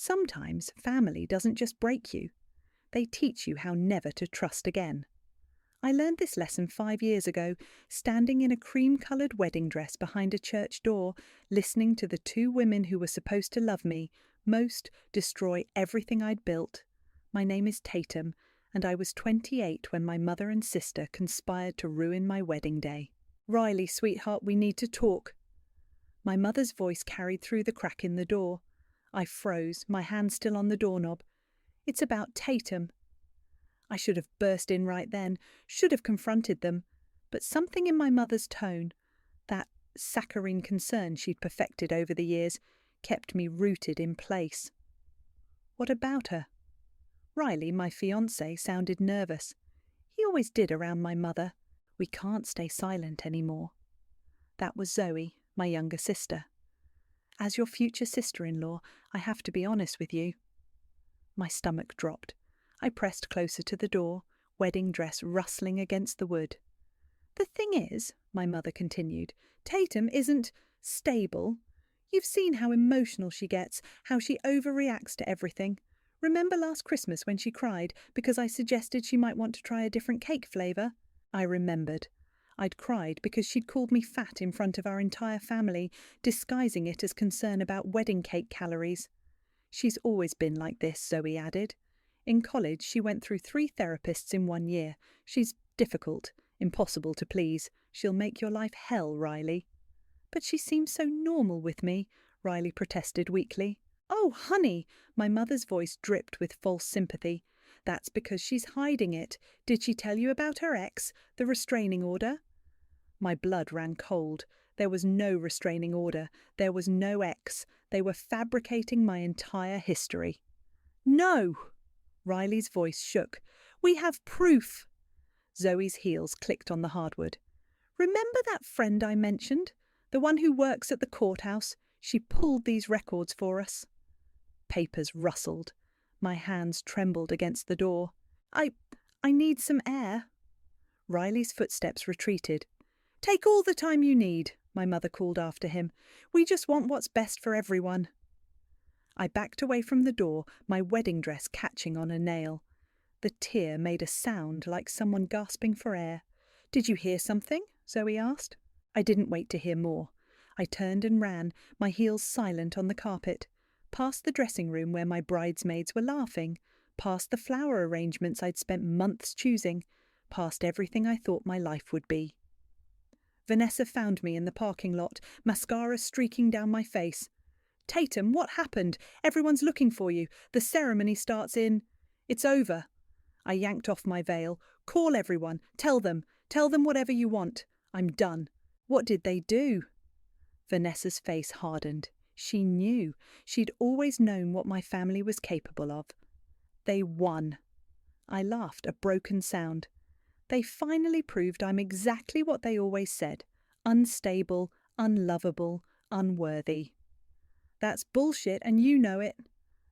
Sometimes family doesn't just break you, they teach you how never to trust again. I learned this lesson 5 years ago, standing in a cream-coloured wedding dress behind a church door, listening to the two women who were supposed to love me most destroy everything I'd built. My name is Tatum, and I was 28 when my mother and sister conspired to ruin my wedding day. "Riley, sweetheart, we need to talk." My mother's voice carried through the crack in the door. I froze, my hand still on the doorknob. "It's about Tatum." I should have burst in right then, should have confronted them, but something in my mother's tone, that saccharine concern she'd perfected over the years, kept me rooted in place. "What about her?" Riley, my fiancé, sounded nervous. He always did around my mother. "We can't stay silent anymore." That was Zoe, my younger sister. "As your future sister-in-law, I have to be honest with you." My stomach dropped. I pressed closer to the door, wedding dress rustling against the wood. "The thing is," my mother continued, "Tatum isn't stable. You've seen how emotional she gets, how she overreacts to everything. Remember last Christmas when she cried because I suggested she might want to try a different cake flavour?" I remembered. I'd cried because she'd called me fat in front of our entire family, disguising it as concern about wedding cake calories. "She's always been like this," Zoe added. "In college, she went through 3 therapists in 1 year. She's difficult, impossible to please. She'll make your life hell, Riley." "But she seems so normal with me," Riley protested weakly. "Oh, honey," my mother's voice dripped with false sympathy. "That's because she's hiding it. Did she tell you about her ex, the restraining order?" My blood ran cold. There was no restraining order. There was no ex. They were fabricating my entire history. "No!" Riley's voice shook. "We have proof." Zoe's heels clicked on the hardwood. "Remember that friend I mentioned? The one who works at the courthouse? She pulled these records for us." Papers rustled. My hands trembled against the door. I need some air." Riley's footsteps retreated. "Take all the time you need," my mother called after him. "We just want what's best for everyone." I backed away from the door, my wedding dress catching on a nail. The tear made a sound like someone gasping for air. "Did you hear something?" Zoe asked. I didn't wait to hear more. I turned and ran, my heels silent on the carpet, past the dressing room where my bridesmaids were laughing, past the flower arrangements I'd spent months choosing, past everything I thought my life would be. Vanessa found me in the parking lot, mascara streaking down my face. "Tatum, what happened? Everyone's looking for you. The ceremony starts in—" "It's over." I yanked off my veil. "Call everyone. Tell them whatever you want. I'm done." "What did they do?" Vanessa's face hardened. She knew. She'd always known what my family was capable of. "They won." I laughed, a broken sound. "They finally proved I'm exactly what they always said. Unstable, unlovable, unworthy." "That's bullshit, and you know it."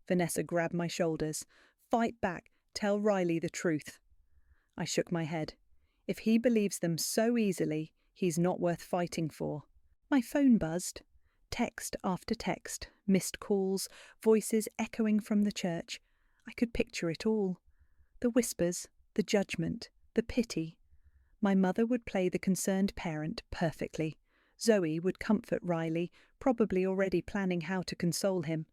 Vanessa grabbed my shoulders. "Fight back. Tell Riley the truth." I shook my head. If he believes them so easily, he's not worth fighting for. My phone buzzed. Text after text, missed calls, voices echoing from the church. I could picture it all. The whispers, the judgment, the pity. My mother would play the concerned parent perfectly. Zoe would comfort Riley, probably already planning how to console him.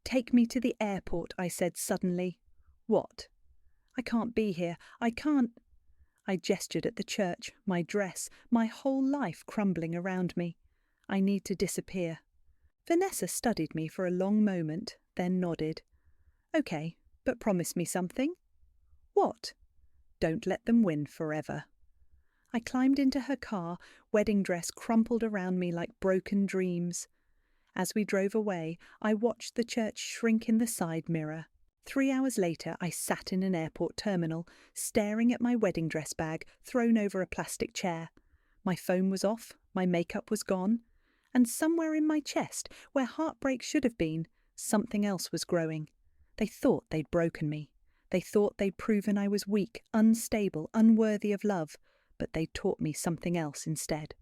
"Take me to the airport," I said suddenly. "What?" "I can't be here. I can't—" I gestured at the church, my dress, my whole life crumbling around me. "I need to disappear." Vanessa studied me for a long moment, then nodded. "Okay, but promise me something." "What?" "Don't let them win forever." I climbed into her car, wedding dress crumpled around me like broken dreams. As we drove away, I watched the church shrink in the side mirror. 3 hours later, I sat in an airport terminal, staring at my wedding dress bag thrown over a plastic chair. My phone was off, my makeup was gone, and somewhere in my chest, where heartbreak should have been, something else was growing. They thought they'd broken me. They thought they'd proven I was weak, unstable, unworthy of love, but they'd taught me something else instead.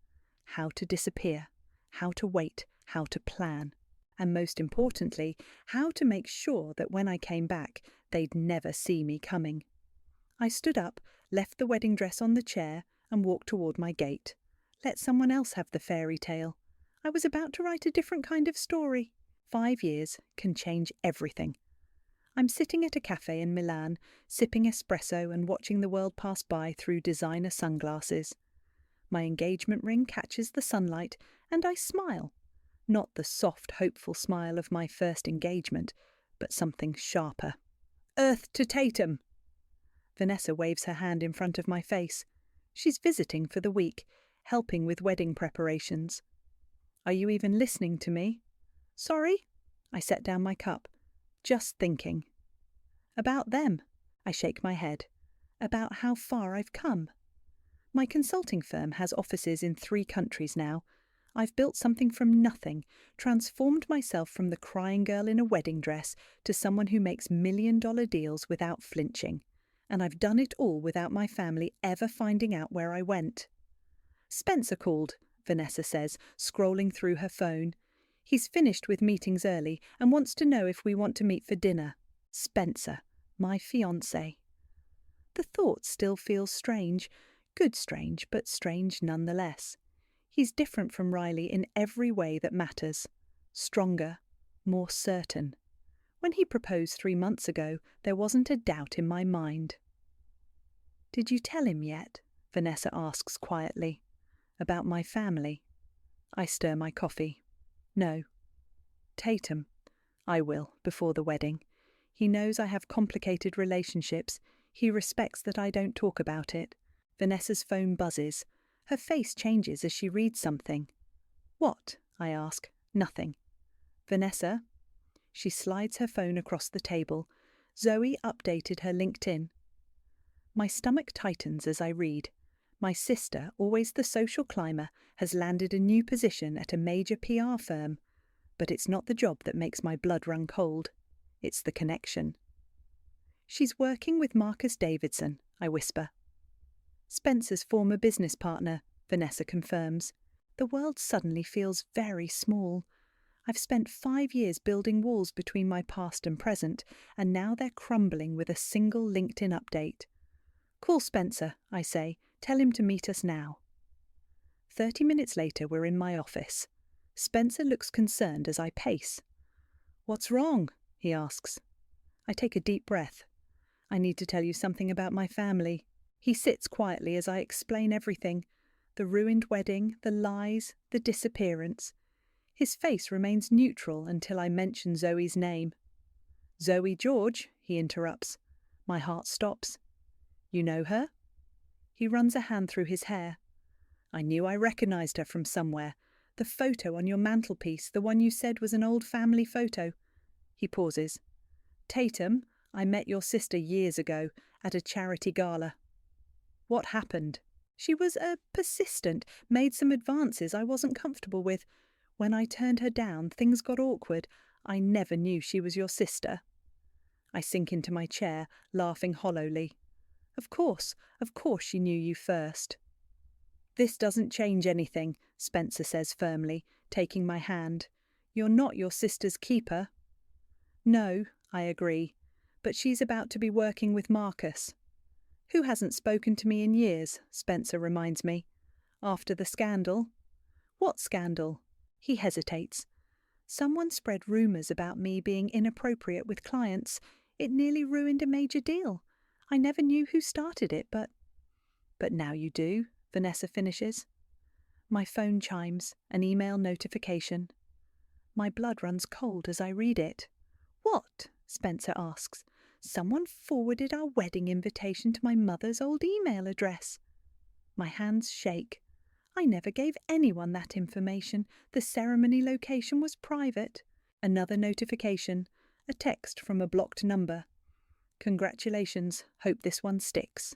How to disappear, how to wait, how to plan. and most importantly, how to make sure that when I came back, they'd never see me coming. I stood up, left the wedding dress on the chair, and walked toward my gate. Let someone else have the fairy tale. I was about to write a different kind of story. 5 years can change everything. I'm sitting at a cafe in Milan, sipping espresso and watching the world pass by through designer sunglasses. My engagement ring catches the sunlight, and I smile. Not the soft, hopeful smile of my first engagement, but something sharper. Earth to Tatum! Vanessa waves her hand in front of my face. She's visiting for the week, helping with wedding preparations. Are you even listening to me? Sorry? I set down my cup. Just thinking. About them. I shake my head. About how far I've come. My consulting firm has offices in 3 countries now. I've built something from nothing, transformed myself from the crying girl in a wedding dress to someone who makes million-dollar deals without flinching. And I've done it all without my family ever finding out where I went. Spencer called, Vanessa says, scrolling through her phone. He's finished with meetings early and wants to know if we want to meet for dinner. Spencer, my fiancé. The thought still feels strange. Good strange, but strange nonetheless. He's different from Riley in every way that matters. Stronger, more certain. When he proposed 3 months ago, there wasn't a doubt in my mind. Did you tell him yet? Vanessa asks quietly. About my family. I stir my coffee. No. Tatum. I will, before the wedding. He knows I have complicated relationships. He respects that I don't talk about it. Vanessa's phone buzzes. Her face changes as she reads something. What? I ask. Nothing. Vanessa? She slides her phone across the table. Zoe updated her LinkedIn. My stomach tightens as I read. My sister, always the social climber, has landed a new position at a major PR firm. But it's not the job that makes my blood run cold. It's the connection. She's working with Marcus Davidson, I whisper. Spencer's former business partner, Vanessa confirms. The world suddenly feels very small. I've spent 5 years building walls between my past and present, and now they're crumbling with a single LinkedIn update. Call Spencer, I say. Tell him to meet us now. 30 minutes later, we're in my office. Spencer looks concerned as I pace. What's wrong? He asks. I take a deep breath. I need to tell you something about my family. He sits quietly as I explain everything. The ruined wedding, the lies, the disappearance. His face remains neutral until I mention Zoe's name. Zoe George, he interrupts. My heart stops. You know her? He runs a hand through his hair. I knew I recognized her from somewhere. The photo on your mantelpiece, the one you said was an old family photo. He pauses. Tatum, I met your sister years ago at a charity gala. What happened? She was persistent, made some advances I wasn't comfortable with. When I turned her down, things got awkward. I never knew she was your sister. I sink into my chair, laughing hollowly. Of course she knew you first. This doesn't change anything, Spencer says firmly, taking my hand. You're not your sister's keeper. No, I agree, but she's about to be working with Marcus. Who hasn't spoken to me in years, Spencer reminds me. After the scandal. What scandal? He hesitates. Someone spread rumours about me being inappropriate with clients. It nearly ruined a major deal. I never knew who started it, but now you do, Vanessa finishes. My phone chimes, an email notification. My blood runs cold as I read it. What? Spencer asks. Someone forwarded our wedding invitation to my mother's old email address. My hands shake. I never gave anyone that information. The ceremony location was private. Another notification, a text from a blocked number. Congratulations, hope this one sticks.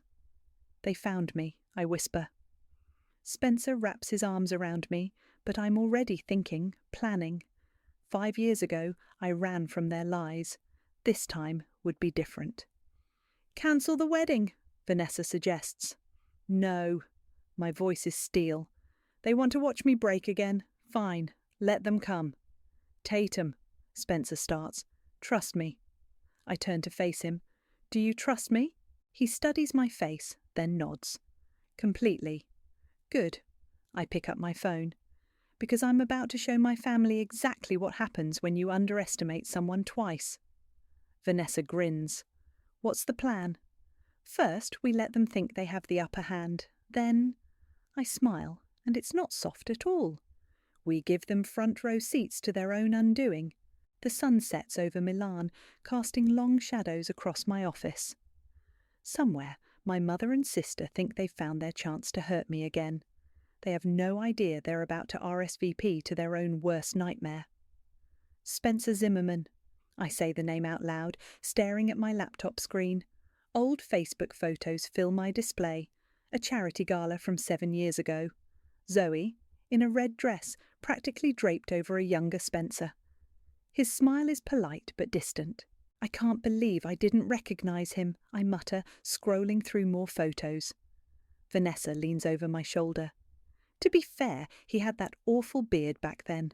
They found me, I whisper. Spencer wraps his arms around me, but I'm already thinking, planning. 5 years ago, I ran from their lies. This time would be different. Cancel the wedding, Vanessa suggests. No. My voice is steel. They want to watch me break again. Fine, let them come. Tatum, Spencer starts. Trust me. I turn to face him. Do you trust me? He studies my face, then nods. Completely. Good. I pick up my phone. Because I'm about to show my family exactly what happens when you underestimate someone twice. Vanessa grins. What's the plan? First, we let them think they have the upper hand. Then, I smile, and it's not soft at all. We give them front row seats to their own undoing. The sun sets over Milan, casting long shadows across my office. Somewhere, my mother and sister think they've found their chance to hurt me again. They have no idea they're about to RSVP to their own worst nightmare. Spencer Zimmerman. I say the name out loud, staring at my laptop screen. Old Facebook photos fill my display. A charity gala from 7 years ago. Zoe, in a red dress, practically draped over a younger Spencer. His smile is polite but distant. I can't believe I didn't recognize him, I mutter, scrolling through more photos. Vanessa leans over my shoulder. To be fair, he had that awful beard back then.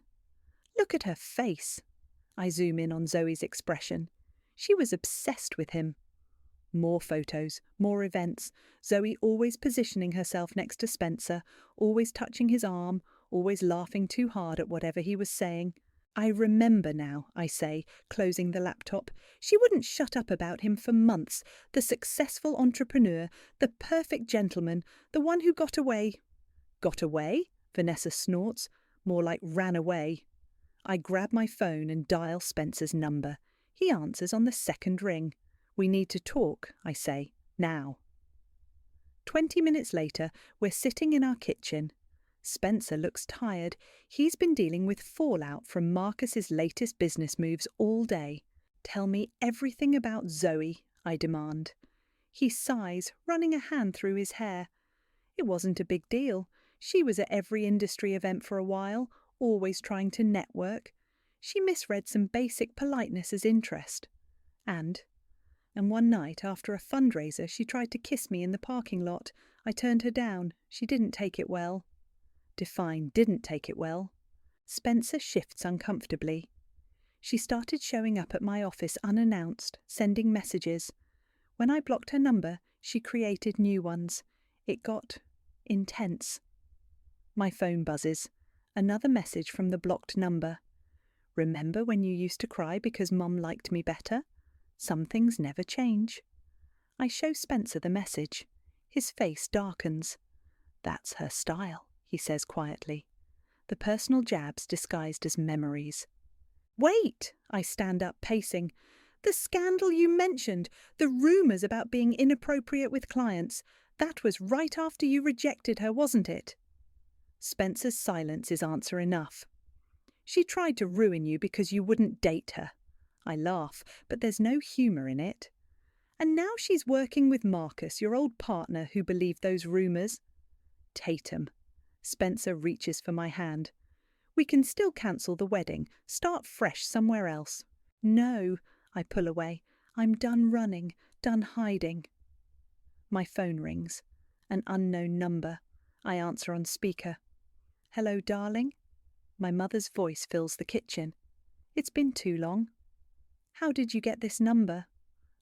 Look at her face. I zoom in on Zoe's expression. She was obsessed with him. More photos, more events. Zoe always positioning herself next to Spencer, always touching his arm, always laughing too hard at whatever he was saying. I remember now, I say, closing the laptop. She wouldn't shut up about him for months. The successful entrepreneur, the perfect gentleman, the one who got away. Got away? Vanessa snorts, more like ran away. I grab my phone and dial Spencer's number. He answers on the second ring. We need to talk, I say, now. 20 minutes later, we're sitting in our kitchen. Spencer looks tired. He's been dealing with fallout from Marcus's latest business moves all day. Tell me everything about Zoe, I demand. He sighs, running a hand through his hair. It wasn't a big deal. She was at every industry event for a while, always trying to network. She misread some basic politeness as interest. And one night, after a fundraiser, she tried to kiss me in the parking lot. I turned her down. She didn't take it well. Define didn't take it well. Spencer shifts uncomfortably. She started showing up at my office unannounced, sending messages. When I blocked her number, she created new ones. It got intense. My phone buzzes. Another message from the blocked number. Remember when you used to cry because Mum liked me better? Some things never change. I show Spencer the message. His face darkens. That's her style, he says quietly. The personal jabs disguised as memories. Wait! I stand up, pacing. The scandal you mentioned, the rumours about being inappropriate with clients, that was right after you rejected her, wasn't it? Spencer's silence is answer enough. She tried to ruin you because you wouldn't date her. I laugh, but there's no humour in it. And now she's working with Marcus, your old partner who believed those rumours. Tatum. Spencer reaches for my hand. We can still cancel the wedding, start fresh somewhere else. No, I pull away. I'm done running, done hiding. My phone rings. An unknown number. I answer on speaker. Hello, darling? My mother's voice fills the kitchen. It's been too long. How did you get this number?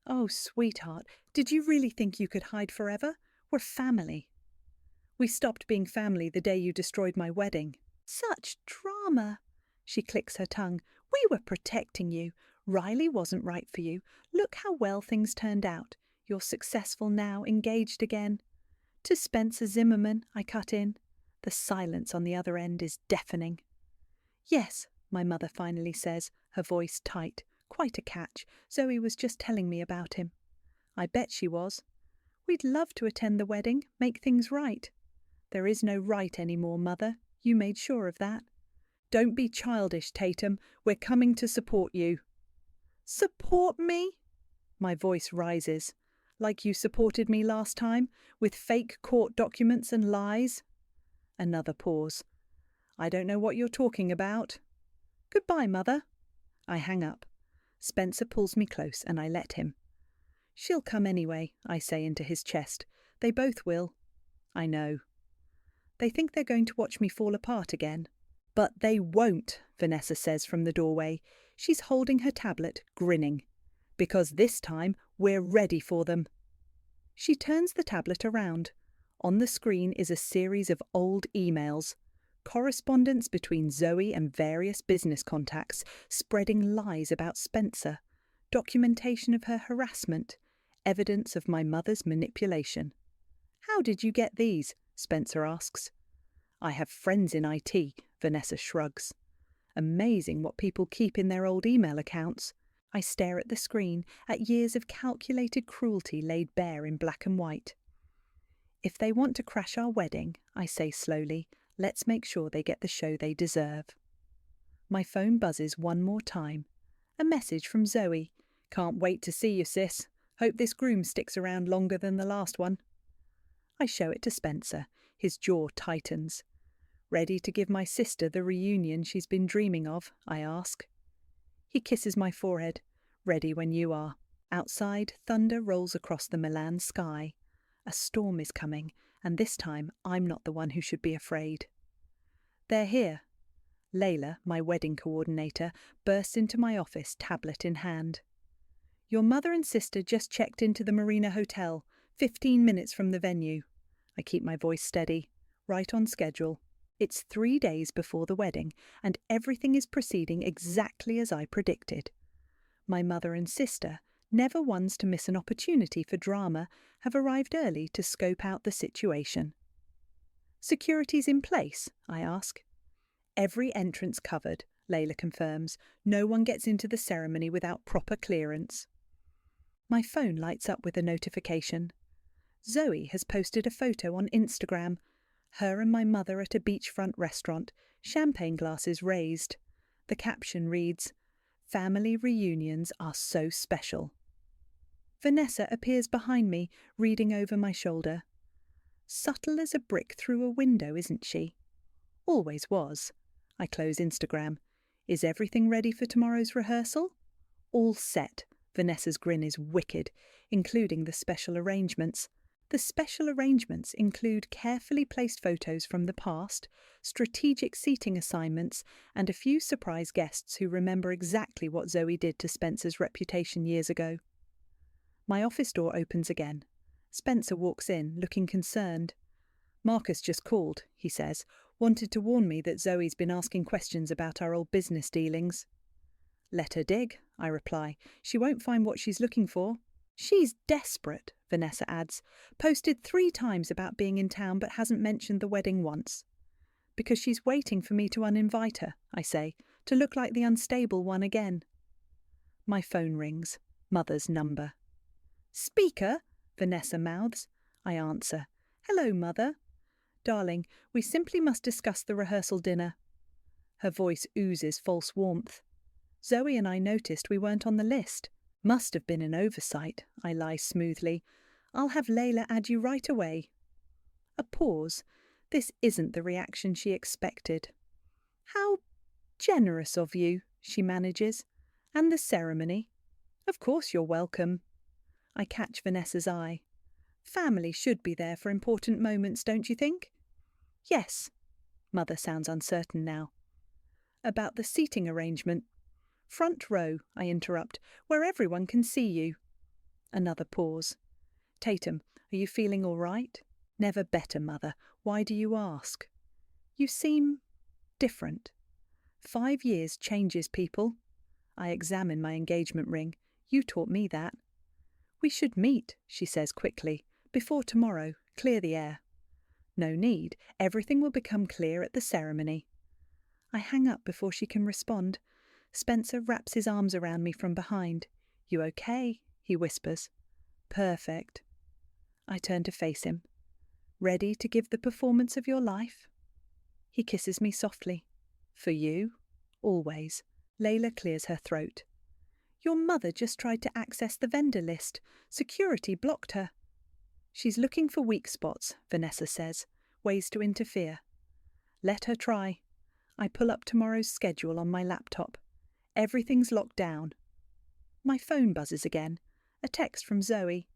Oh, sweetheart, did you really think you could hide forever? We're family. We stopped being family the day you destroyed my wedding. Such drama. She clicks her tongue. We were protecting you. Riley wasn't right for you. Look how well things turned out. You're successful now, engaged again. To Spencer Zimmerman, I cut in. The silence on the other end is deafening. Yes, my mother finally says, her voice tight. Quite a catch. Zoe was just telling me about him. I bet she was. We'd love to attend the wedding, make things right. There is no right anymore, Mother. You made sure of that. Don't be childish, Tatum. We're coming to support you. Support me? My voice rises. Like you supported me last time, with fake court documents and lies? Another pause. I don't know what you're talking about. Goodbye, Mother. I hang up. Spencer pulls me close and I let him. She'll come anyway, I say into his chest. They both will. I know. They think they're going to watch me fall apart again. But they won't, Vanessa says from the doorway. She's holding her tablet, grinning. Because this time, we're ready for them. She turns the tablet around. On the screen is a series of old emails. Correspondence between Zoe and various business contacts, spreading lies about Spencer. Documentation of her harassment. Evidence of my mother's manipulation. How did you get these? Spencer asks. I have friends in IT, Vanessa shrugs. Amazing what people keep in their old email accounts. I stare at the screen, at years of calculated cruelty laid bare in black and white. If they want to crash our wedding, I say slowly, let's make sure they get the show they deserve. My phone buzzes one more time. A message from Zoe. Can't wait to see you, sis. Hope this groom sticks around longer than the last one. I show it to Spencer. His jaw tightens. Ready to give my sister the reunion she's been dreaming of? I ask. He kisses my forehead. Ready when you are. Outside, thunder rolls across the Milan sky. A storm is coming, and this time I'm not the one who should be afraid. They're here. Layla, my wedding coordinator, bursts into my office, tablet in hand. Your mother and sister just checked into the Marina Hotel, 15 minutes from the venue. I keep my voice steady, right on schedule. It's 3 days before the wedding, and everything is proceeding exactly as I predicted. My mother and sister, never ones to miss an opportunity for drama, have arrived early to scope out the situation. Security's in place? I ask. Every entrance covered, Layla confirms. No one gets into the ceremony without proper clearance. My phone lights up with a notification. Zoe has posted a photo on Instagram. Her and my mother at a beachfront restaurant, champagne glasses raised. The caption reads, "Family reunions are so special." Vanessa appears behind me, reading over my shoulder. Subtle as a brick through a window, isn't she? Always was. I close Instagram. Is everything ready for tomorrow's rehearsal? All set. Vanessa's grin is wicked, including the special arrangements. The special arrangements include carefully placed photos from the past, strategic seating assignments, and a few surprise guests who remember exactly what Zoe did to Spencer's reputation years ago. My office door opens again. Spencer walks in, looking concerned. Marcus just called, he says. Wanted to warn me that Zoe's been asking questions about our old business dealings. Let her dig, I reply. She won't find what she's looking for. She's desperate, Vanessa adds. Posted 3 times about being in town but hasn't mentioned the wedding once. Because she's waiting for me to uninvite her, I say, to look like the unstable one again. My phone rings. Mother's number. Speaker, Vanessa mouths. I answer. Hello, Mother. Darling, we simply must discuss the rehearsal dinner. Her voice oozes false warmth. Zoe and I noticed we weren't on the list. Must have been an oversight, I lie smoothly. I'll have Layla add you right away. A pause. This isn't the reaction she expected. How generous of you, she manages. And the ceremony? Of course you're welcome. I catch Vanessa's eye. Family should be there for important moments, don't you think? Yes. Mother sounds uncertain now. About the seating arrangement. Front row, I interrupt, where everyone can see you. Another pause. Tatum, are you feeling all right? Never better, Mother. Why do you ask? You seem different. 5 years changes people. I examine my engagement ring. You taught me that. We should meet, she says quickly. Before tomorrow, clear the air. No need. Everything will become clear at the ceremony. I hang up before she can respond. Spencer wraps his arms around me from behind. You okay? He whispers. Perfect. I turn to face him. Ready to give the performance of your life? He kisses me softly. For you? Always. Layla clears her throat. Your mother just tried to access the vendor list. Security blocked her. She's looking for weak spots, Vanessa says. Ways to interfere. Let her try. I pull up tomorrow's schedule on my laptop. Everything's locked down. My phone buzzes again. A text from Zoe.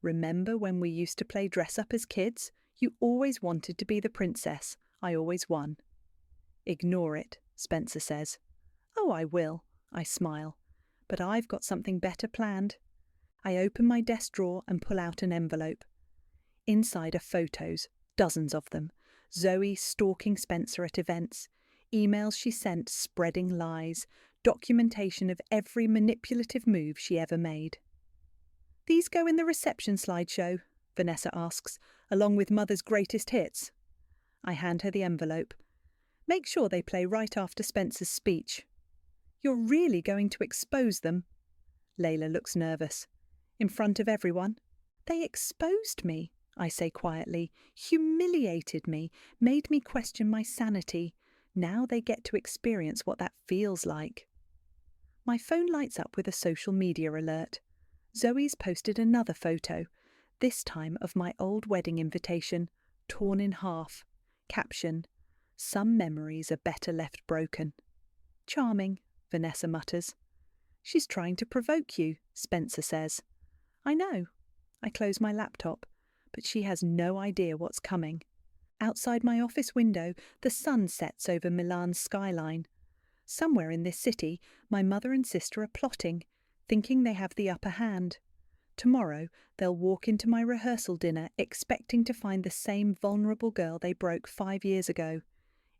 Remember when we used to play dress up as kids? You always wanted to be the princess. I always won. Ignore it, Spencer says. Oh, I will, I smile. But I've got something better planned. I open my desk drawer and pull out an envelope. Inside are photos, dozens of them. Zoe stalking Spencer at events, emails she sent spreading lies, documentation of every manipulative move she ever made. These go in the reception slideshow, Vanessa asks, along with Mother's greatest hits. I hand her the envelope. Make sure they play right after Spencer's speech. You're really going to expose them? Layla looks nervous. In front of everyone? They exposed me, I say quietly, humiliated me, made me question my sanity. Now they get to experience what that feels like. My phone lights up with a social media alert. Zoe's posted another photo, this time of my old wedding invitation, torn in half. Caption, "Some memories are better left broken." Charming, Vanessa mutters. She's trying to provoke you, Spencer says. I know. I close my laptop, but she has no idea what's coming. Outside my office window, the sun sets over Milan's skyline. Somewhere in this city, my mother and sister are plotting, thinking they have the upper hand. Tomorrow, they'll walk into my rehearsal dinner expecting to find the same vulnerable girl they broke 5 years ago.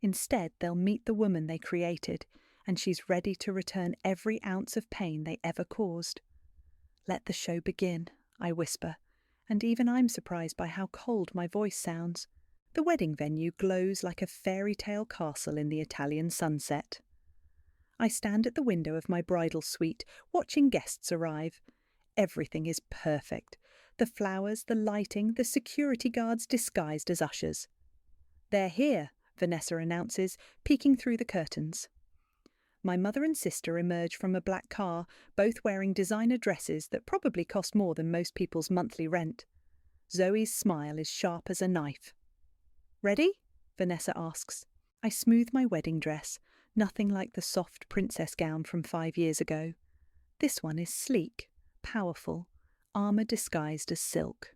Instead, they'll meet the woman they created, and she's ready to return every ounce of pain they ever caused. Let the show begin, I whisper, and even I'm surprised by how cold my voice sounds. The wedding venue glows like a fairy tale castle in the Italian sunset. I stand at the window of my bridal suite, watching guests arrive. Everything is perfect. The flowers, the lighting, the security guards disguised as ushers. They're here, Vanessa announces, peeking through the curtains. My mother and sister emerge from a black car, both wearing designer dresses that probably cost more than most people's monthly rent. Zoe's smile is sharp as a knife. Ready? Vanessa asks. I smooth my wedding dress, nothing like the soft princess gown from 5 years ago. This one is sleek, powerful, armour disguised as silk.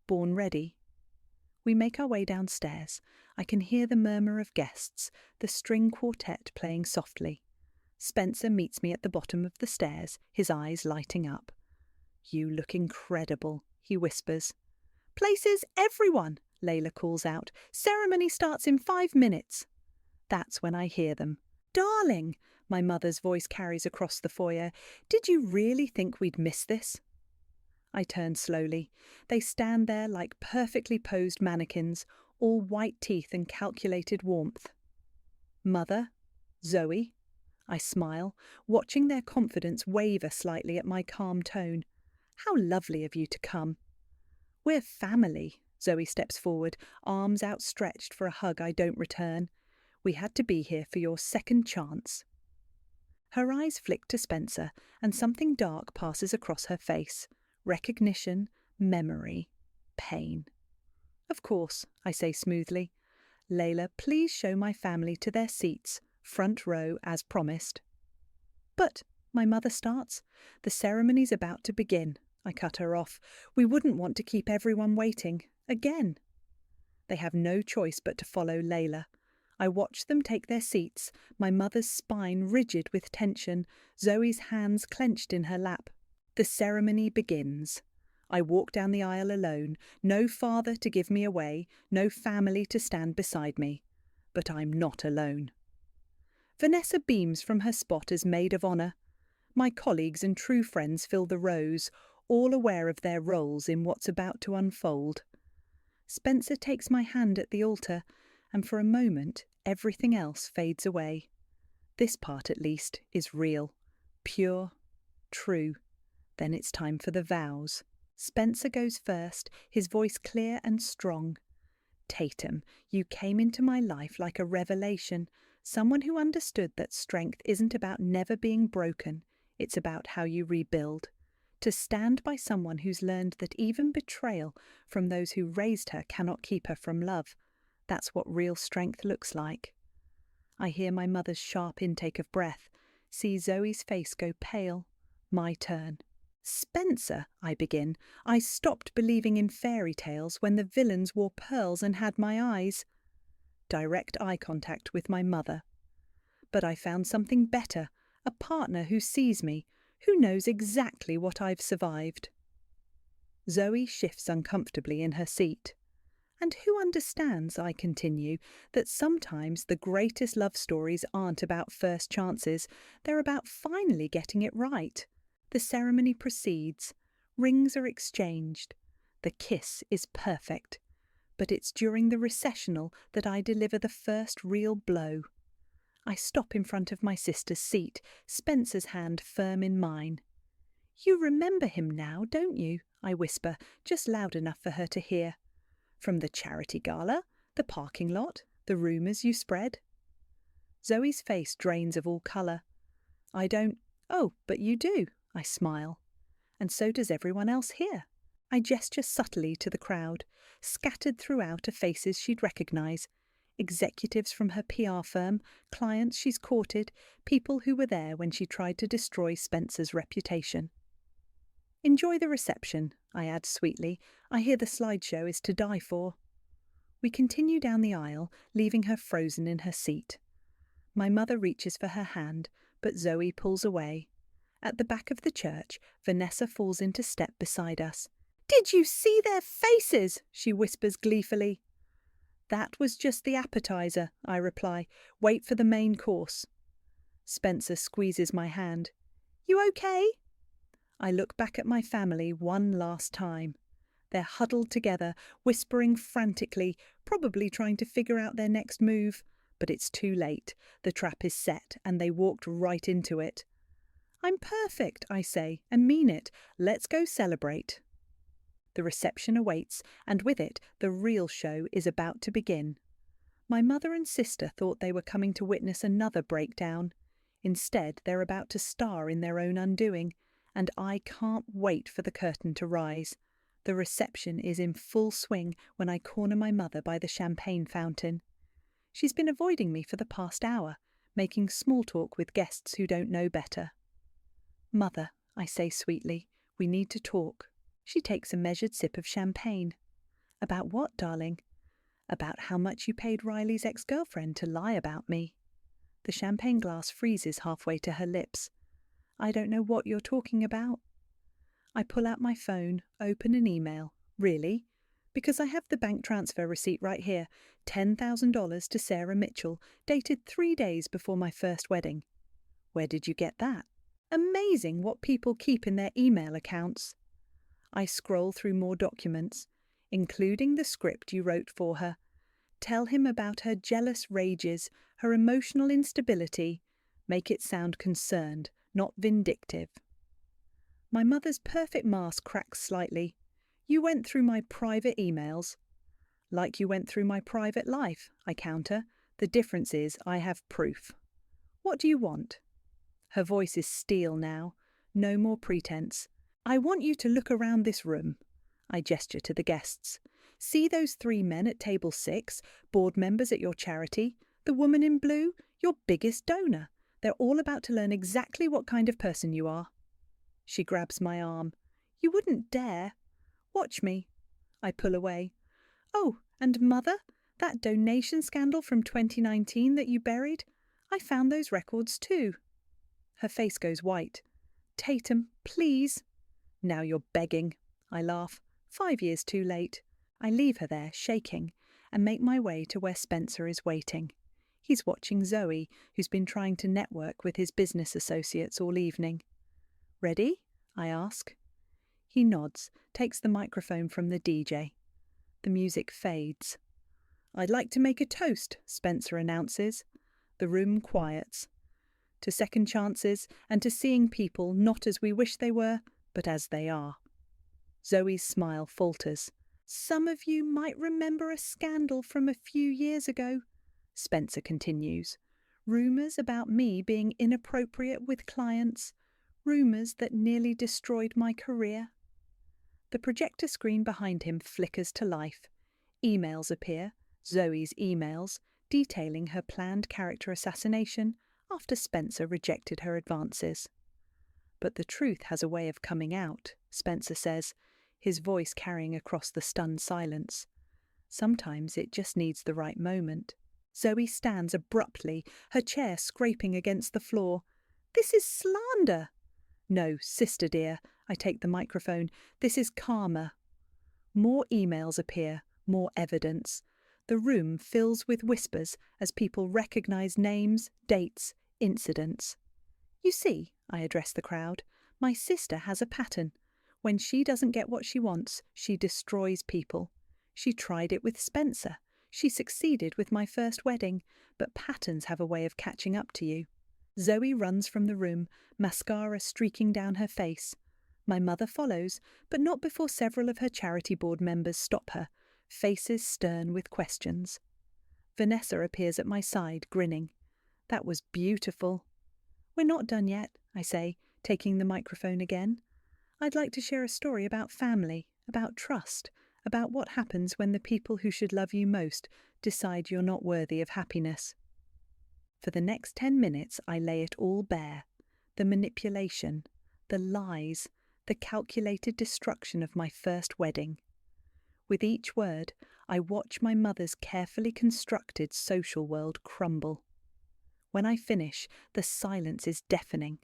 Born ready. We make our way downstairs. I can hear the murmur of guests, the string quartet playing softly. Spencer meets me at the bottom of the stairs, his eyes lighting up. You look incredible, he whispers. Places, everyone, Layla calls out. Ceremony starts in 5 minutes. That's when I hear them. Darling, my mother's voice carries across the foyer. Did you really think we'd miss this? I turn slowly. They stand there like perfectly posed mannequins, all white teeth and calculated warmth. Mother? Zoe? I smile, watching their confidence waver slightly at my calm tone. How lovely of you to come. We're family. Zoe steps forward, arms outstretched for a hug I don't return. We had to be here for your second chance. Her eyes flick to Spencer, and something dark passes across her face. Recognition, memory, pain. Of course, I say smoothly. Layla, please show my family to their seats, front row as promised. But, my mother starts, the ceremony's about to begin. I cut her off. We wouldn't want to keep everyone waiting. Again. They have no choice but to follow Layla. I watch them take their seats, my mother's spine rigid with tension, Zoe's hands clenched in her lap. The ceremony begins. I walk down the aisle alone, no father to give me away, no family to stand beside me. But I'm not alone. Vanessa beams from her spot as maid of honour. My colleagues and true friends fill the rows, all aware of their roles in what's about to unfold. Spencer takes my hand at the altar, and for a moment everything else fades away. This part, at least, is real, pure, true. Then it's time for the vows. Spencer goes first, his voice clear and strong. Tatum, you came into my life like a revelation, someone who understood that strength isn't about never being broken, it's about how you rebuild. To stand by someone who's learned that even betrayal from those who raised her cannot keep her from love. That's what real strength looks like. I hear my mother's sharp intake of breath, see Zoe's face go pale. My turn. Spencer, I begin. I stopped believing in fairy tales when the villains wore pearls and had my eyes. direct eye contact with my mother. But I found something better, a partner who sees me, who knows exactly what I've survived. Zoe shifts uncomfortably in her seat. And who understands, I continue, that sometimes the greatest love stories aren't about first chances, they're about finally getting it right. The ceremony proceeds, rings are exchanged, the kiss is perfect, but it's during the recessional that I deliver the first real blow. I stop in front of my sister's seat, Spencer's hand firm in mine. "You remember him now, don't you?" I whisper, just loud enough for her to hear. "From the charity gala, the parking lot, the rumours you spread?" Zoe's face drains of all colour. I don't. "Oh, but you do," I smile. "And so does everyone else here." I gesture subtly to the crowd. Scattered throughout are faces she'd recognise. Executives from her PR firm, clients she's courted, people who were there when she tried to destroy Spencer's reputation. "Enjoy the reception," I add sweetly. "I hear the slideshow is to die for." We continue down the aisle, leaving her frozen in her seat. My mother reaches for her hand, but Zoe pulls away. At the back of the church, Vanessa falls into step beside us. "Did you see their faces?" she whispers gleefully. "That was just the appetizer," I reply. "Wait for the main course." Spencer squeezes my hand. "You okay?" I look back at my family one last time. They're huddled together, whispering frantically, probably trying to figure out their next move. But it's too late. The trap is set, and they walked right into it. "I'm perfect," I say, and mean it. Let's go celebrate. The reception awaits, and with it, the real show is about to begin. My mother and sister thought they were coming to witness another breakdown. Instead, they're about to star in their own undoing, and I can't wait for the curtain to rise. The reception is in full swing when I corner my mother by the champagne fountain. She's been avoiding me for the past hour, making small talk with guests who don't know better. "Mother," I say sweetly, "we need to talk." She takes a measured sip of champagne. "About what, darling?" "About how much you paid Riley's ex-girlfriend to lie about me." The champagne glass freezes halfway to her lips. "I don't know what you're talking about." I pull out my phone, open an email. "Really?" "Because I have the bank transfer receipt right here. $10,000 to Sarah Mitchell, dated 3 days before my first wedding." "Where did you get that?" "Amazing what people keep in their email accounts." I scroll through more documents, including the script you wrote for her. Tell him about her jealous rages, her emotional instability. Make it sound concerned, not vindictive. My mother's perfect mask cracks slightly. "You went through my private emails." "Like you went through my private life," I counter. "The difference is I have proof." "What do you want?" Her voice is steel now. No more pretense. "I want you to look around this room." I gesture to the guests. "See those 3 men at table 6, board members at your charity? The woman in blue, your biggest donor. They're all about to learn exactly what kind of person you are." She grabs my arm. "You wouldn't dare." "Watch me." I pull away. "Oh, and Mother, that donation scandal from 2019 that you buried? I found those records too." Her face goes white. "Tatum, please." "Now you're begging." I laugh. 5 years too late. I leave her there, shaking, and make my way to where Spencer is waiting. He's watching Zoe, who's been trying to network with his business associates all evening. "Ready?" I ask. He nods, takes the microphone from the DJ. The music fades. "I'd like to make a toast," Spencer announces. The room quiets. "To second chances and to seeing people not as we wish they were, but as they are." Zoe's smile falters. "Some of you might remember a scandal from a few years ago," Spencer continues. "Rumours about me being inappropriate with clients. Rumours that nearly destroyed my career." The projector screen behind him flickers to life. Emails appear, Zoe's emails, detailing her planned character assassination after Spencer rejected her advances. "But the truth has a way of coming out," Spencer says, his voice carrying across the stunned silence. "Sometimes it just needs the right moment." Zoe stands abruptly, her chair scraping against the floor. This is slander. No, sister dear, I take the microphone. This is karma. More emails appear, more evidence. The room fills with whispers as people recognize names, dates, incidents. You see, I address the crowd, my sister has a pattern. When she doesn't get what she wants, she destroys people. She tried it with Spencer. She succeeded with my first wedding, but patterns have a way of catching up to you. Zoe runs from the room, mascara streaking down her face. My mother follows, but not before several of her charity board members stop her, faces stern with questions. Vanessa appears at my side, grinning. That was beautiful. We're not done yet, I say, taking the microphone again. I'd like to share a story about family, about trust, about what happens when the people who should love you most decide you're not worthy of happiness. For the next 10 minutes, I lay it all bare. The manipulation, the lies, the calculated destruction of my first wedding. With each word, I watch my mother's carefully constructed social world crumble. When I finish, the silence is deafening.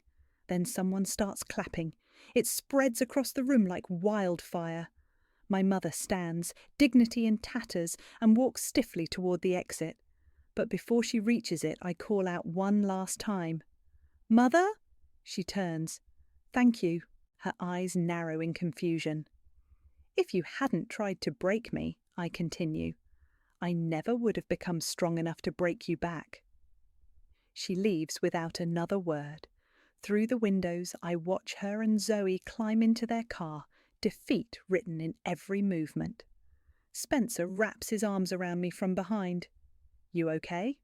Then someone starts clapping. It spreads across the room like wildfire. My mother stands, dignity in tatters, and walks stiffly toward the exit. But before she reaches it, I call out one last time. Mother? She turns. Thank you. Her eyes narrow in confusion. If you hadn't tried to break me, I continue, I never would have become strong enough to break you back. She leaves without another word. Through the windows, I watch her and Zoe climb into their car, defeat written in every movement. Spencer wraps his arms around me from behind. You okay?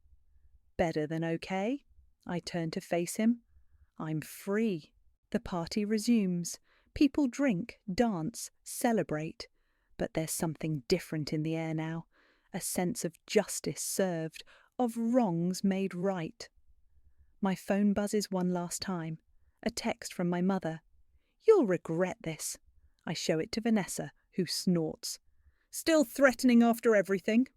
Better than okay. I turn to face him. I'm free. The party resumes. People drink, dance, celebrate. But there's something different in the air now. A sense of justice served, of wrongs made right. My phone buzzes one last time. A text from my mother. You'll regret this. I show it to Vanessa, who snorts. Still threatening after everything?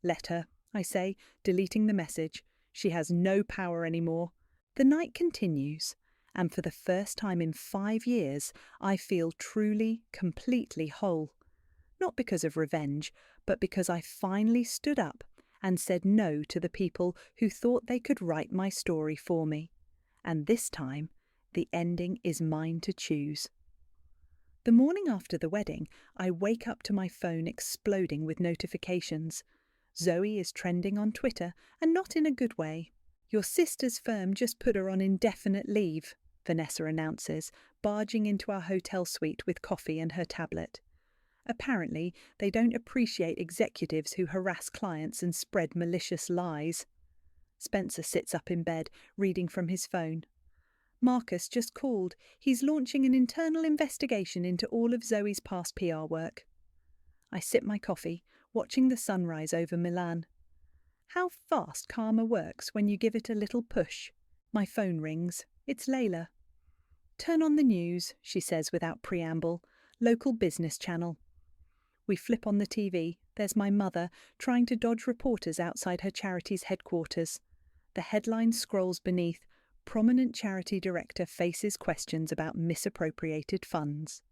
Let her, I say, deleting the message. She has no power anymore. The night continues, and for the first time in 5 years, I feel truly, completely whole. Not because of revenge, but because I finally stood up and said no to the people who thought they could write my story for me. And this time, the ending is mine to choose. The morning after the wedding, I wake up to my phone exploding with notifications. Zoe is trending on Twitter, and not in a good way. Your sister's firm just put her on indefinite leave, Vanessa announces, barging into our hotel suite with coffee and her tablet. Apparently, they don't appreciate executives who harass clients and spread malicious lies. Spencer sits up in bed, reading from his phone. Marcus just called. He's launching an internal investigation into all of Zoe's past PR work. I sip my coffee, watching the sunrise over Milan. How fast karma works when you give it a little push. My phone rings. It's Layla. Turn on the news, she says without preamble. Local business channel. We flip on the TV. There's my mother, trying to dodge reporters outside her charity's headquarters. The headline scrolls beneath, Prominent charity director faces questions about misappropriated funds.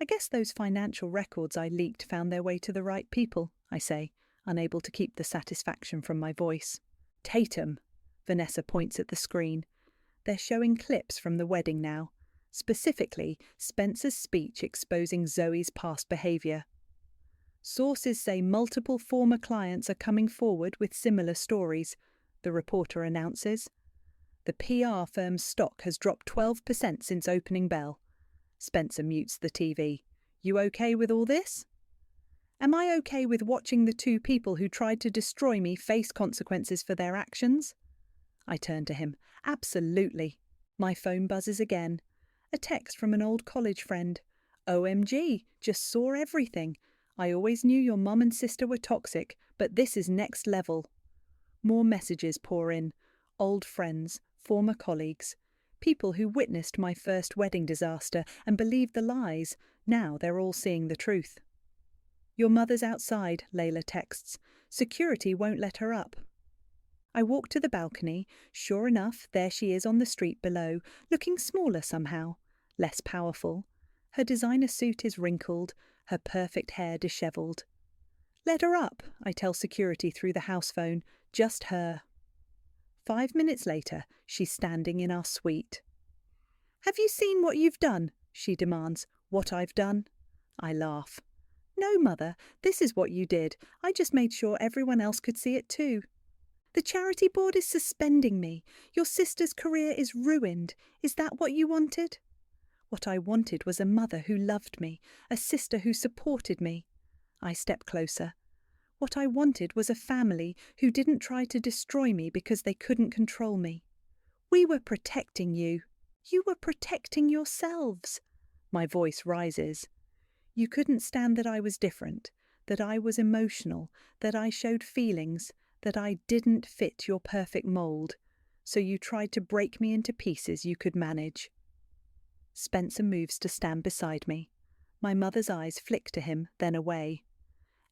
I guess those financial records I leaked found their way to the right people, I say, unable to keep the satisfaction from my voice. Tatum, Vanessa points at the screen. They're showing clips from the wedding now, specifically Spencer's speech exposing Zoe's past behaviour. Sources say multiple former clients are coming forward with similar stories, the reporter announces. The PR firm's stock has dropped 12% since opening bell. Spencer mutes the TV. You okay with all this? Am I okay with watching the two people who tried to destroy me face consequences for their actions? I turn to him. Absolutely. My phone buzzes again. A text from an old college friend. OMG, just saw everything. I always knew your mum and sister were toxic, but this is next level. More messages pour in. Old friends, former colleagues, people who witnessed my first wedding disaster and believed the lies. Now they're all seeing the truth. Your mother's outside, Layla texts. Security won't let her up. I walk to the balcony. Sure enough, there she is on the street below, looking smaller somehow, less powerful. Her designer suit is wrinkled, her perfect hair dishevelled. Let her up, I tell security through the house phone. Just her. 5 minutes later, she's standing in our suite. Have you seen what you've done? She demands. What I've done? I laugh. No, Mother, this is what you did. I just made sure everyone else could see it too. The charity board is suspending me. Your sister's career is ruined. Is that what you wanted? What I wanted was a mother who loved me, a sister who supported me. I step closer. What I wanted was a family who didn't try to destroy me because they couldn't control me. We were protecting you. You were protecting yourselves. My voice rises. You couldn't stand that I was different, that I was emotional, that I showed feelings, that I didn't fit your perfect mould, so you tried to break me into pieces you could manage. Spencer moves to stand beside me. My mother's eyes flick to him, then away.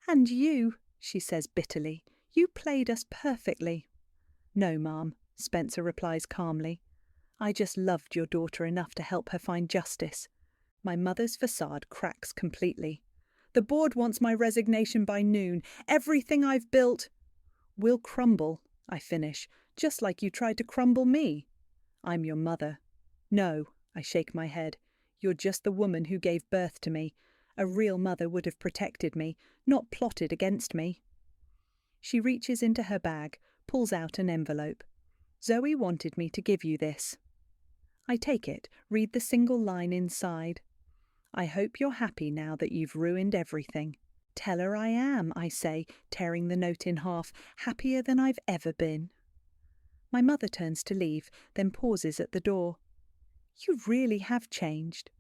And you, she says bitterly, you played us perfectly. No, Ma'am, Spencer replies calmly. I just loved your daughter enough to help her find justice. My mother's facade cracks completely. The board wants my resignation by noon. Everything I've built will crumble, I finish, just like you tried to crumble me. I'm your mother. No, I shake my head. You're just the woman who gave birth to me. A real mother would have protected me, not plotted against me. She reaches into her bag, pulls out an envelope. Zoe wanted me to give you this. I take it, read the single line inside. I hope you're happy now that you've ruined everything. Tell her I am, I say, tearing the note in half, happier than I've ever been. My mother turns to leave, then pauses at the door. You really have changed.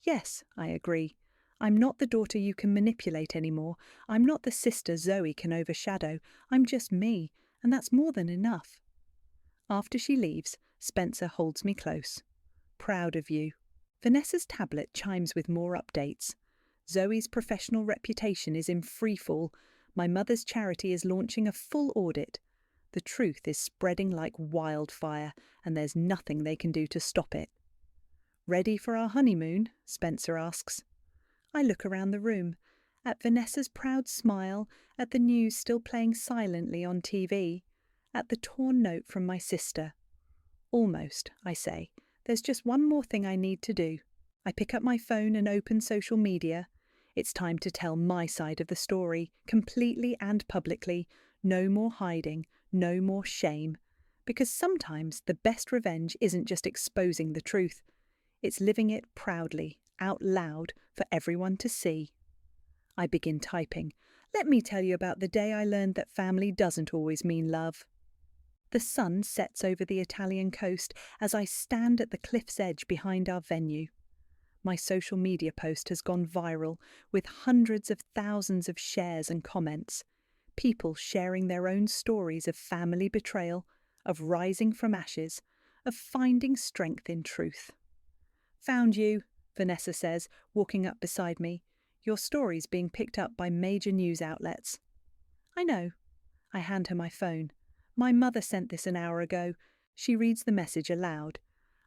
Yes, I agree. I'm not the daughter you can manipulate anymore. I'm not the sister Zoe can overshadow. I'm just me, and that's more than enough. After she leaves, Spencer holds me close. Proud of you. Vanessa's tablet chimes with more updates. Zoe's professional reputation is in freefall. My mother's charity is launching a full audit. The truth is spreading like wildfire, and there's nothing they can do to stop it. Ready for our honeymoon? Spencer asks. I look around the room, at Vanessa's proud smile, at the news still playing silently on TV, at the torn note from my sister. Almost, I say. There's just one more thing I need to do. I pick up my phone and open social media. It's time to tell my side of the story, completely and publicly. No more hiding, no more shame. Because sometimes the best revenge isn't just exposing the truth. It's living it proudly, out loud, for everyone to see. I begin typing. Let me tell you about the day I learned that family doesn't always mean love. The sun sets over the Italian coast as I stand at the cliff's edge behind our venue. My social media post has gone viral with hundreds of thousands of shares and comments. People sharing their own stories of family betrayal, of rising from ashes, of finding strength in truth. Found you, Vanessa says, walking up beside me. Your story's being picked up by major news outlets. I know. I hand her my phone. My mother sent this an hour ago. She reads the message aloud.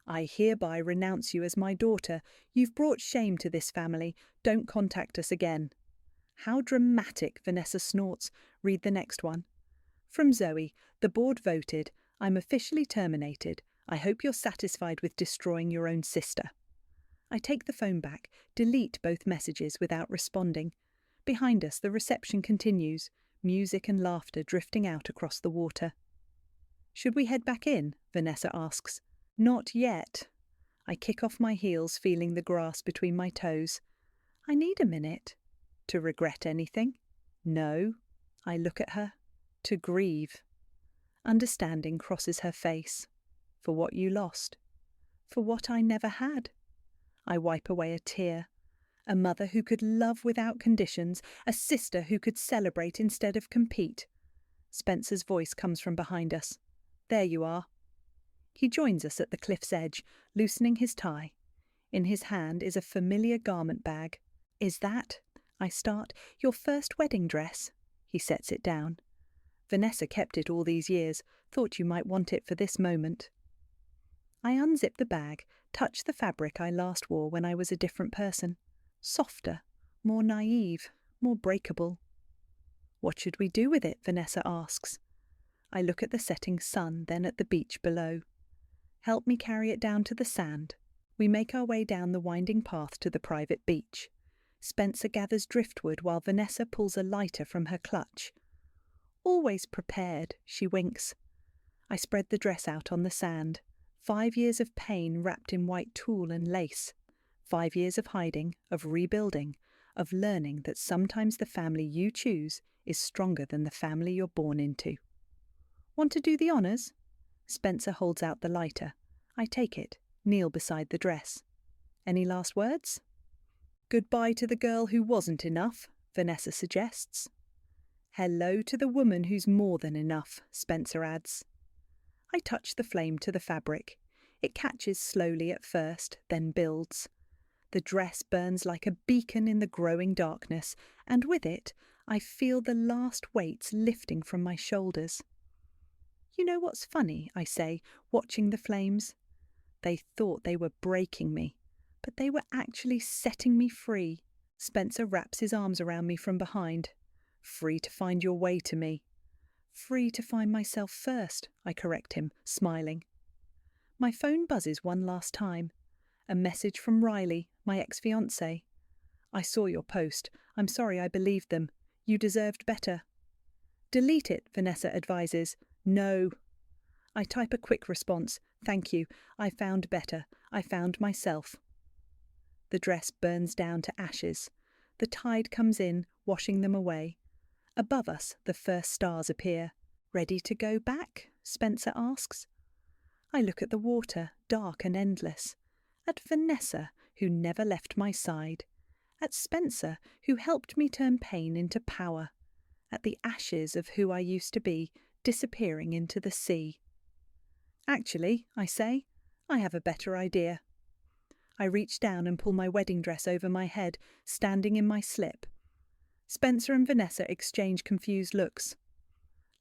I hereby renounce you as my daughter. You've brought shame to this family. Don't contact us again. How dramatic, Vanessa snorts. Read the next one. From Zoe, the board voted. I'm officially terminated. I hope you're satisfied with destroying your own sister. I take the phone back, delete both messages without responding. Behind us, the reception continues, music and laughter drifting out across the water. Should we head back in? Vanessa asks. Not yet. I kick off my heels, feeling the grass between my toes. I need a minute. To regret anything? No. I look at her. To grieve. Understanding crosses her face. For what you lost. For what I never had. I wipe away a tear. A mother who could love without conditions, a sister who could celebrate instead of compete. Spencer's voice comes from behind us. There you are. He joins us at the cliff's edge, loosening his tie. In his hand is a familiar garment bag. Is that, I start, your first wedding dress? He sets it down. Vanessa kept it all these years, thought you might want it for this moment. I unzip the bag, touch the fabric I last wore when I was a different person. Softer, more naive, more breakable. What should we do with it? Vanessa asks. I look at the setting sun, then at the beach below. Help me carry it down to the sand. We make our way down the winding path to the private beach. Spencer gathers driftwood while Vanessa pulls a lighter from her clutch. Always prepared, she winks. I spread the dress out on the sand. 5 years of pain wrapped in white tulle and lace. 5 years of hiding, of rebuilding, of learning that sometimes the family you choose is stronger than the family you're born into. Want to do the honours? Spencer holds out the lighter. I take it, kneel beside the dress. Any last words? Goodbye to the girl who wasn't enough, Vanessa suggests. Hello to the woman who's more than enough, Spencer adds. I touch the flame to the fabric. It catches slowly at first, then builds. The dress burns like a beacon in the growing darkness, and with it, I feel the last weights lifting from my shoulders. You know what's funny, I say, watching the flames? They thought they were breaking me, but they were actually setting me free. Spencer wraps his arms around me from behind. Free to find your way to me. Free to find myself first, I correct him, smiling. My phone buzzes one last time. A message from Riley, my ex-fiancé. I saw your post. I'm sorry I believed them. You deserved better. Delete it, Vanessa advises. No. I type a quick response. Thank you. I found better. I found myself. The dress burns down to ashes. The tide comes in, washing them away. Above us, the first stars appear. Ready to go back? Spencer asks. I look at the water, dark and endless. At Vanessa, who never left my side. At Spencer, who helped me turn pain into power. At the ashes of who I used to be, disappearing into the sea. Actually, I say, I have a better idea. I reach down and pull my wedding dress over my head, standing in my slip. Spencer and Vanessa exchange confused looks.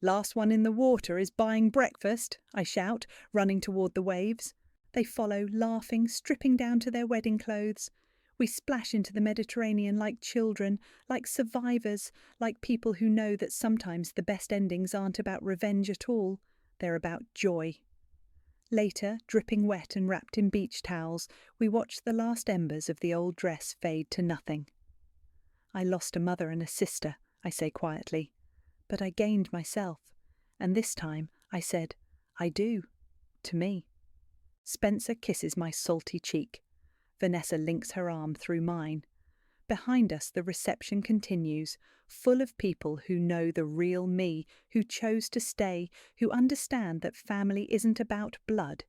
Last one in the water is buying breakfast, I shout, running toward the waves. They follow, laughing, stripping down to their wedding clothes. We splash into the Mediterranean like children, like survivors, like people who know that sometimes the best endings aren't about revenge at all. They're about joy. Later, dripping wet and wrapped in beach towels, we watch the last embers of the old dress fade to nothing. I lost a mother and a sister, I say quietly, but I gained myself, and this time I said, I do, to me. Spencer kisses my salty cheek. Vanessa links her arm through mine. Behind us the reception continues, full of people who know the real me, who chose to stay, who understand that family isn't about blood,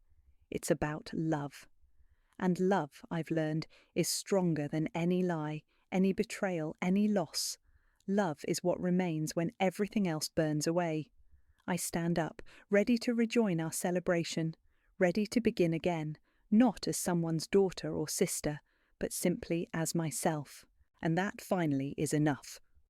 it's about love. And love, I've learned, is stronger than any lie, any betrayal, any loss. Love is what remains when everything else burns away. I stand up, ready to rejoin our celebration, ready to begin again, not as someone's daughter or sister, but simply as myself. And that finally is enough.